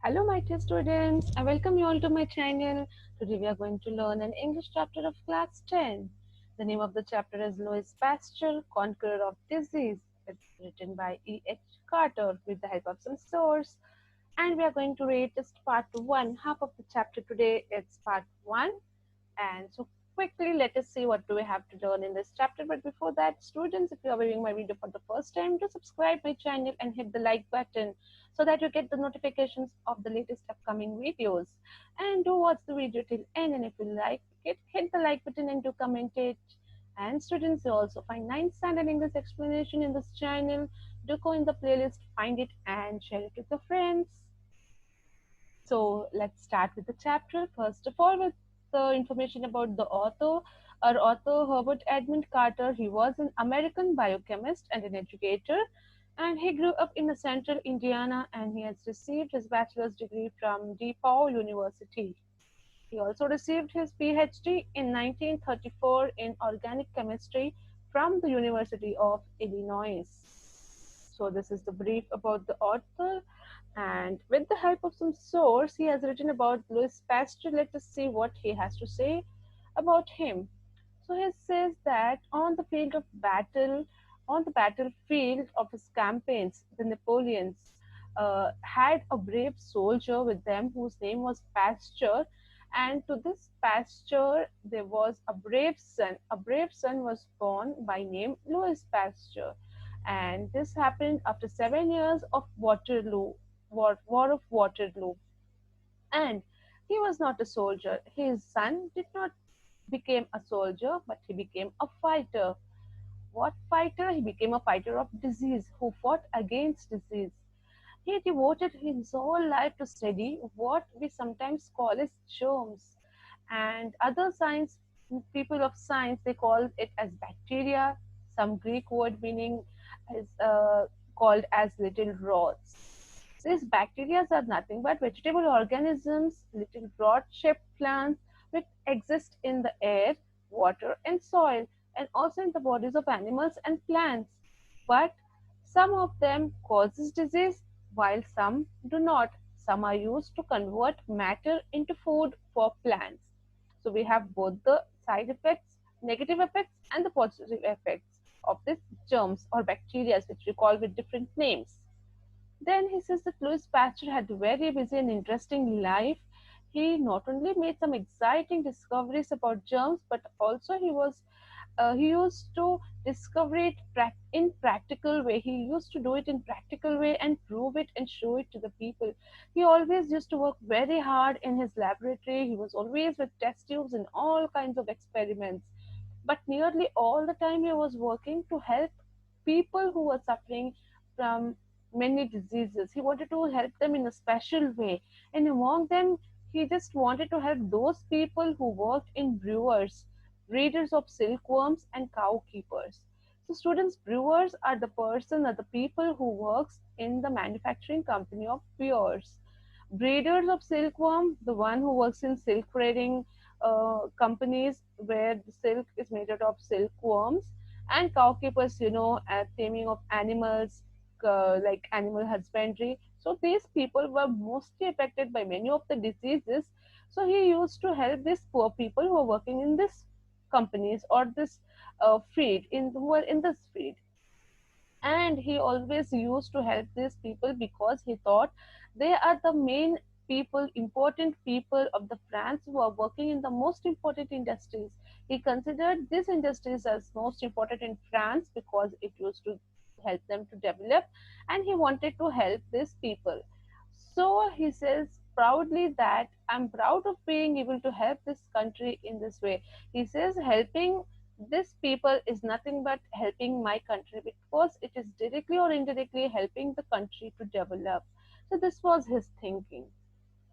Hello, my dear students. I welcome you all to my channel. Today we are going to learn an English chapter of class 10. The name of the chapter is Louis Pasteur, Conqueror of Disease. It's written by E.H. Carter with the help of some source. And we are going to read just part 1, half of the chapter today. It's part 1. And so quickly, let us see what do we have to learn in this chapter. But before that, students, if you are viewing my video for the first time, do subscribe my channel and hit the like button so that you get the notifications of the latest upcoming videos. And do watch the video till end. And if you like it, hit the like button and do comment it. And students, you also find 9th standard English explanation in this channel. Do go in the playlist, find it, and share it with your friends. So let's start with the chapter. First of all, with the information about the author. Our author, Herbert Edmund Carter, he was an American biochemist and an educator, and he grew up in the central Indiana, and he has received his bachelor's degree from DePaul University. He also received his PhD in 1934 in organic chemistry from the University of Illinois. So this is the brief about the author, and with the help of some source, he has written about Louis Pasteur. Let us see what he has to say about him. So he says that on the battlefield of his campaigns, the Napoleons had a brave soldier with them whose name was Pasteur, and to this Pasteur there was a brave son. A brave son was born by name Louis Pasteur, and this happened after 7 years of Waterloo, War of Waterloo. And he was not a soldier. His son did not become a soldier, but he became a fighter. What fighter? He became a fighter of disease who fought against disease. He devoted his whole life to study what we sometimes call as germs, and other science people of science they call it as bacteria. Some Greek word meaning is called as little rods. These bacteria are nothing but vegetable organisms, little rod-shaped plants which exist in the air, water, and soil, and also in the bodies of animals and plants. But some of them causes disease, while some do not. Some are used to convert matter into food for plants. So we have both the side effects, negative effects, and the positive effects of these germs or bacteria, which we call with different names. Then he says that Louis Pasteur had a very busy and interesting life. He not only made some exciting discoveries about germs, but also he used to discover it in practical way. He used to do it in practical way and prove it and show it to the people. He always used to work very hard in his laboratory. He was always with test tubes and all kinds of experiments. But nearly all the time he was working to help people who were suffering from many diseases. He wanted to help them in a special way. And among them, he just wanted to help those people who worked in brewers, breeders of silkworms and cow keepers. So students, brewers are the people who works in the manufacturing company of beers. Breeders of silkworm, the one who works in silk trading companies where the silk is made out of silkworms, and cow keepers, taming of animals, like animal husbandry. So these people were mostly affected by many of the diseases. So he used to help these poor people who are working in this companies or this field in who are in this field. And he always used to help these people because he thought they are the main people, important people of the France who are working in the most important industries. He considered these industries as most important in France because it used to help them to develop, and he wanted to help these people. So he says proudly that I'm proud of being able to help this country in this way. He says helping this people is nothing but helping my country because it is directly or indirectly helping the country to develop. So this was his thinking.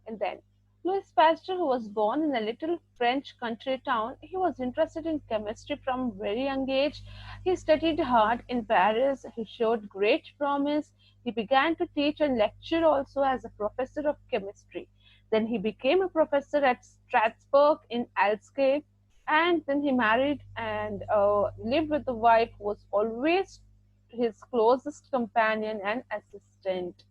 And then Louis Pasteur, who was born in a little French country town, he was interested in chemistry from very young age. He studied hard in Paris. He showed great promise. He began to teach and lecture also as a professor of chemistry. Then he became a professor at Strasbourg in Alsace, and then he married and lived with a wife who was always his closest companion and assistant.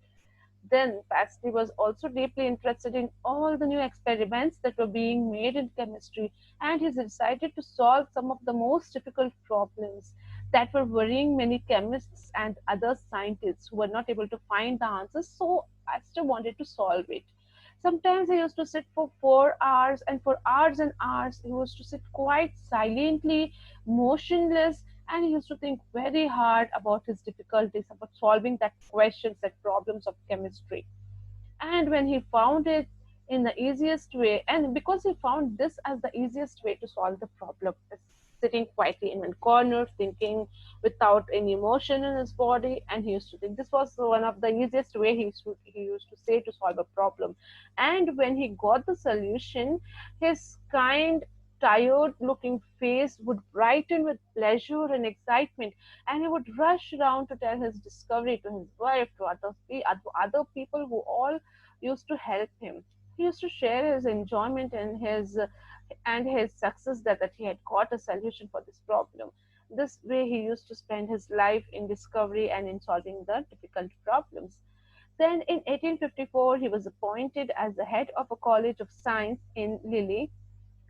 Then Pasteur was also deeply interested in all the new experiments that were being made in chemistry, and he decided to solve some of the most difficult problems that were worrying many chemists and other scientists who were not able to find the answers. So Pasteur wanted to solve it. Sometimes he used to sit for 4 hours, and for hours and hours, he used to sit quite silently, motionless, and he used to think very hard about his difficulties, about solving that questions, that problems of chemistry. And when he found it in the easiest way, and because he found this as the easiest way to solve the problem, sitting quietly in one corner, thinking without any emotion in his body, and he used to think this was one of the easiest way he used to say to solve a problem. And when he got the solution, his kind, tired looking face would brighten with pleasure and excitement, and he would rush around to tell his discovery to his wife, to other people who all used to help him. He used to share his enjoyment and his success that he had got a solution for this problem. This way, he used to spend his life in discovery and in solving the difficult problems. Then, in 1854, he was appointed as the head of a college of science in Lille,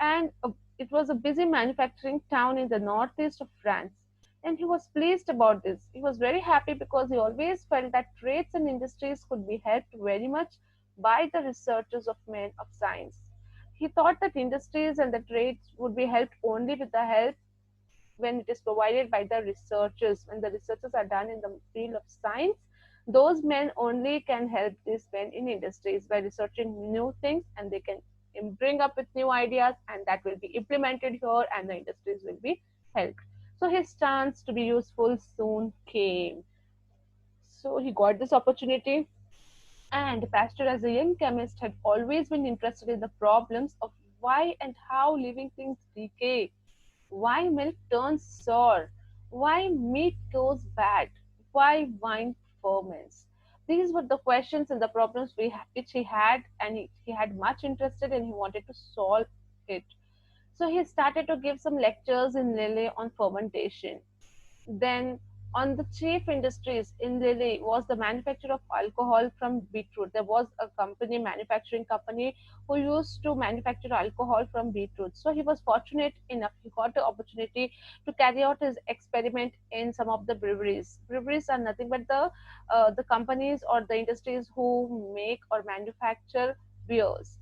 and it was a busy manufacturing town in the northeast of France. And he was pleased about this. He was very happy because he always felt that trades and industries could be helped very much by the researches of men of science. He thought that industries and the trades would be helped only with the help when it is provided by the researchers. When the researchers are done in the field of science, those men only can help these men in industries by researching new things, and they can bring up with new ideas, and that will be implemented here, and the industries will be helped. So his chance to be useful soon came. So he got this opportunity, and Pasteur, as a young chemist, had always been interested in the problems of why and how living things decay, why milk turns sour, why meat goes bad, why wine ferments. These were the questions and the problems which he had, and he had much interested, and he wanted to solve it. So he started to give some lectures in Lille on fermentation. Then, on the chief industries in Lille was the manufacture of alcohol from beetroot. There was a company, manufacturing company, who used to manufacture alcohol from beetroot. So he was fortunate enough; he got the opportunity to carry out his experiment in some of the breweries. Breweries are nothing but the companies or the industries who make or manufacture beers.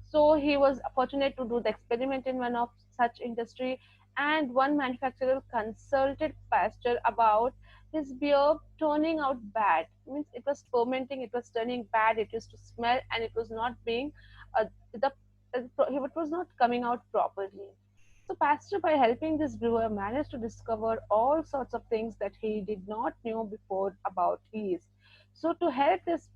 So he was fortunate to do the experiment in one of such industry, and one manufacturer consulted Pasteur about his beer turning out bad. Means it was fermenting, it was turning bad, it used to smell, and it was not being the it was not coming out properly. So Pasteur, by helping this brewer, managed to discover all sorts of things that he did not know before about yeast. So to help this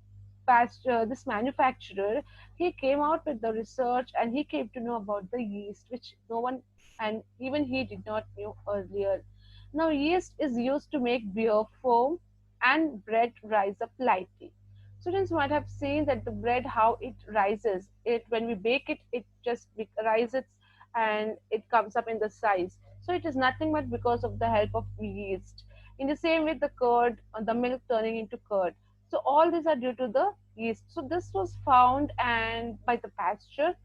manufacturer, he came out with the research, and he came to know about the yeast, which no one and even he did not know earlier. Now, yeast is used to make beer foam and bread rise up lightly. Students might have seen that the bread, how it rises. It when we bake it, it just rises and it comes up in the size. So it is nothing but because of the help of yeast. In the same way, the curd, the milk turning into curd. So all these are due to the yeast. So this was found and by the Pasteur,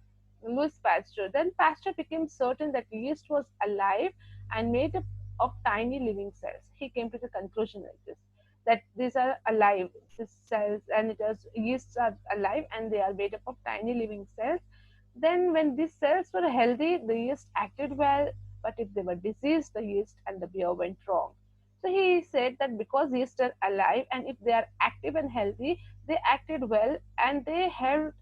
Louis Pasteur. Then Pasteur became certain that yeast was alive and made up of tiny living cells. He came to the conclusion like this, that these are alive, these cells, and it is yeasts are alive and they are made up of tiny living cells. Then when these cells were healthy, the yeast acted well, but if they were diseased, the yeast and the beer went wrong. So he said that because yeast are alive and if they are active and healthy, they acted well, and they helped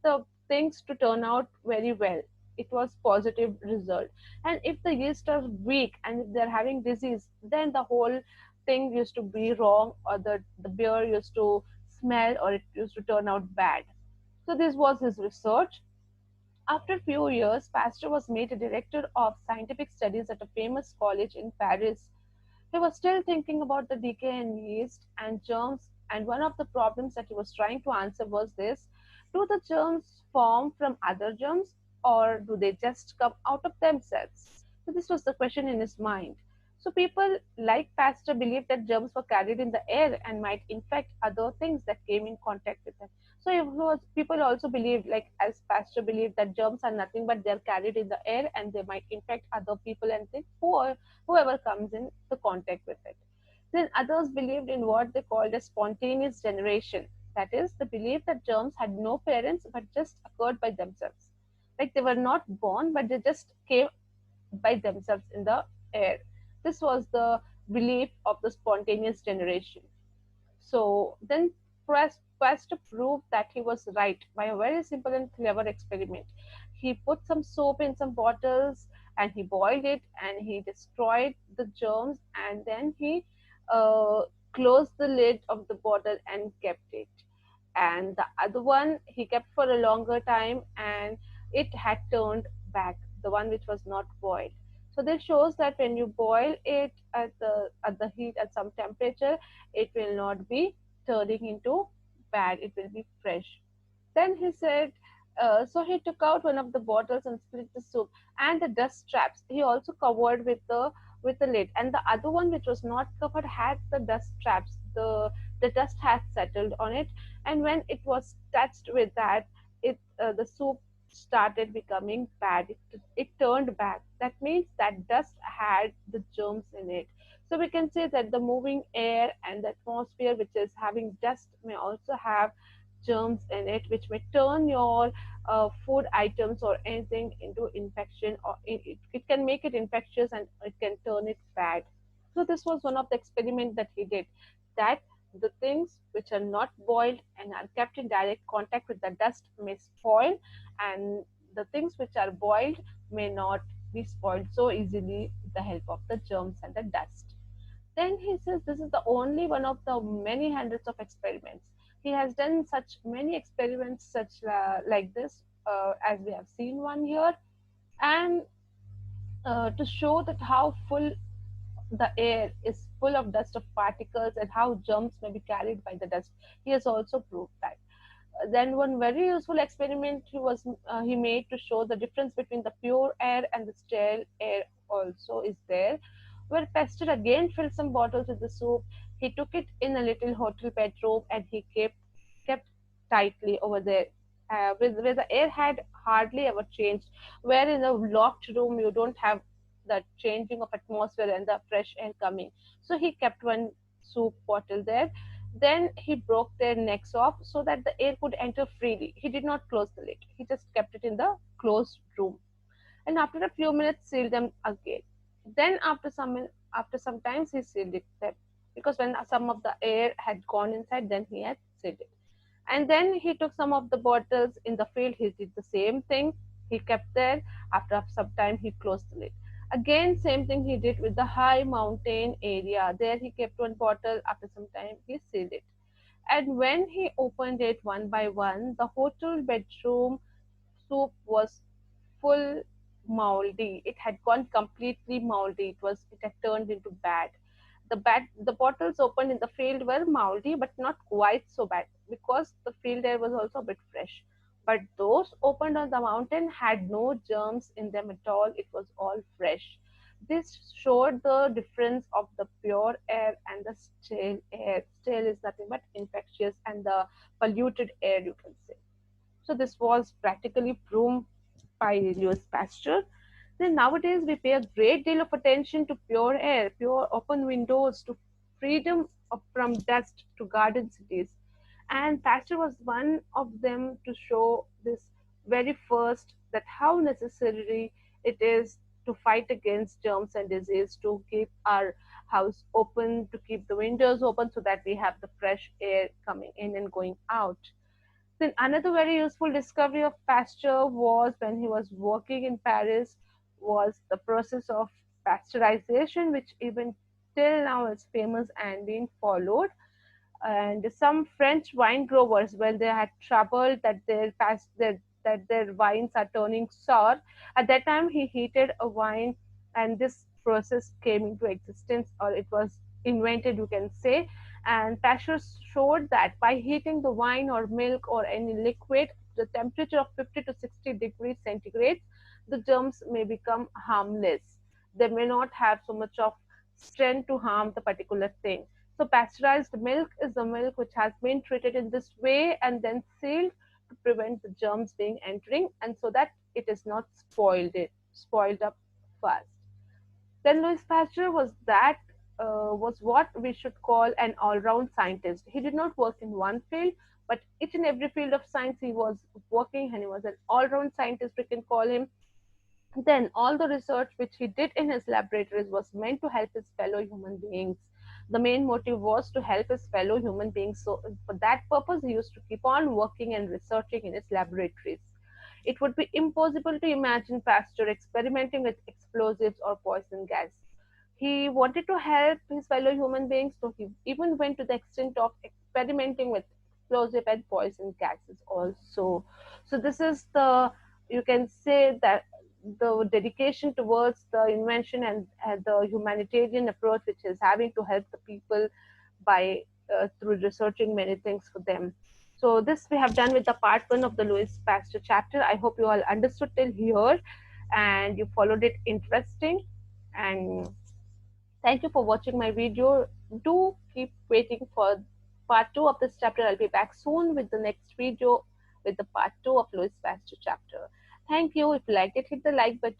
the things to turn out very well. It was positive result. And if the yeast are weak and if they're having disease, then the whole thing used to be wrong, or the beer used to smell, or it used to turn out bad. So this was his research. After a few years, Pasteur was made a director of scientific studies at a famous college in Paris. He was still thinking about the decay in yeast and germs, and one of the problems that he was trying to answer was this: do the germs form from other germs, or do they just come out of themselves? So, this was the question in his mind. So people like Pasteur believed that germs were carried in the air and might infect other things that came in contact with them. So it was, people also believed, like as Pasteur believed, that germs are nothing but they're carried in the air and they might infect other people and things, whoever comes in the contact with it. Then others believed in what they called a spontaneous generation. That is, the belief that germs had no parents but just occurred by themselves. Like they were not born, but they just came by themselves in the air. This was the belief of the spontaneous generation. So then Quest proved that he was right by a very simple and clever experiment. He put some soap in some bottles and he boiled it and he destroyed the germs, and then he uh, closed the lid of the bottle and kept it. And the other one he kept for a longer time and it had turned back, the one which was not boiled. So this shows that when you boil it at the heat at some temperature, it will not be turning into bad, it will be fresh. Then he said, so he took out one of the bottles and split the soup and the dust traps. He also covered with the lid, and the other one which was not covered had the dust traps. The dust had settled on it, and when it was touched with that, it the soup started becoming bad. It turned bad. That means that dust had the germs in it. So we can say that the moving air and the atmosphere which is having dust may also have germs in it, which may turn your food items or anything into infection, or it can make it infectious and it can turn it bad. So this was one of the experiments that he did, that the things which are not boiled and are kept in direct contact with the dust may spoil, and the things which are boiled may not be spoiled so easily with the help of the germs and the dust. Then he says this is the only one of the many hundreds of experiments. He has done such many experiments such like this, as we have seen one here, and to show that how full the air is full of dust of particles and how germs may be carried by the dust. He has also proved that. Then one very useful experiment he made to show the difference between the pure air and the stale air also is there, where Pasteur again filled some bottles with the soup. He took it in a little hotel bedroom and he kept tightly over there, where the air had hardly ever changed. Where in a locked room you don't have the changing of atmosphere and the fresh air coming. So he kept one soup bottle there. Then he broke their necks off so that the air could enter freely. He did not close the lid. He just kept it in the closed room, and after a few minutes sealed them again. Then after some times he sealed it them, because when some of the air had gone inside, then he had sealed it. And then he took some of the bottles in the field. He did the same thing. He kept there. After some time, he closed the lid. Again, same thing he did with the high mountain area. There he kept one bottle. After some time, he sealed it. And when he opened it one by one, the hotel bedroom soup was full moldy. It had gone completely moldy. It had turned into bad. The bottles opened in the field were moldy, but not quite so bad because the field air was also a bit fresh. But those opened on the mountain had no germs in them at all. It was all fresh. This showed the difference of the pure air and the stale air. Stale is nothing but infectious, and the polluted air, you can say. So this was practically proved by Louis Pasteur. Then nowadays we pay a great deal of attention to pure air, pure open windows, to freedom from dust, to garden cities. And Pasteur was one of them to show this very first, that how necessary it is to fight against germs and disease, to keep our house open, to keep the windows open so that we have the fresh air coming in and going out. Then another very useful discovery of Pasteur was when he was working in Paris, was the process of pasteurization, which even till now is famous and being followed. And some French wine growers, when they had trouble that their wines are turning sour, at that time he heated a wine, and this process came into existence, or it was invented, you can say. And Pasteur showed that by heating the wine or milk or any liquid, the temperature of 50 to 60 degrees centigrade, the germs may become harmless. They may not have so much of strength to harm the particular thing. So pasteurized milk is the milk which has been treated in this way and then sealed to prevent the germs being entering, and so that it is not spoiled up fast. Then Louis Pasteur was what we should call an all-round scientist. He did not work in one field, but each and every field of science he was working, and he was an all-round scientist. We can call him. Then all the research which he did in his laboratories was meant to help his fellow human beings. The main motive was to help his fellow human beings. So for that purpose, he used to keep on working and researching in his laboratories. It would be impossible to imagine Pasteur experimenting with explosives or poison gas. He wanted to help his fellow human beings, so he even went to the extent of experimenting with explosive and poison gases also. So this is the, you can say that, the dedication towards the invention and the humanitarian approach which is having to help the people by through researching many things for them. So this we have done with the part one of the Louis Pasteur chapter. I hope you all understood till here and you followed it interesting. And thank you for watching my video. Do keep waiting for part two of this chapter. I'll be back soon with the next video with the part two of Louis Pasteur chapter. Thank you. If you liked it, hit the like button.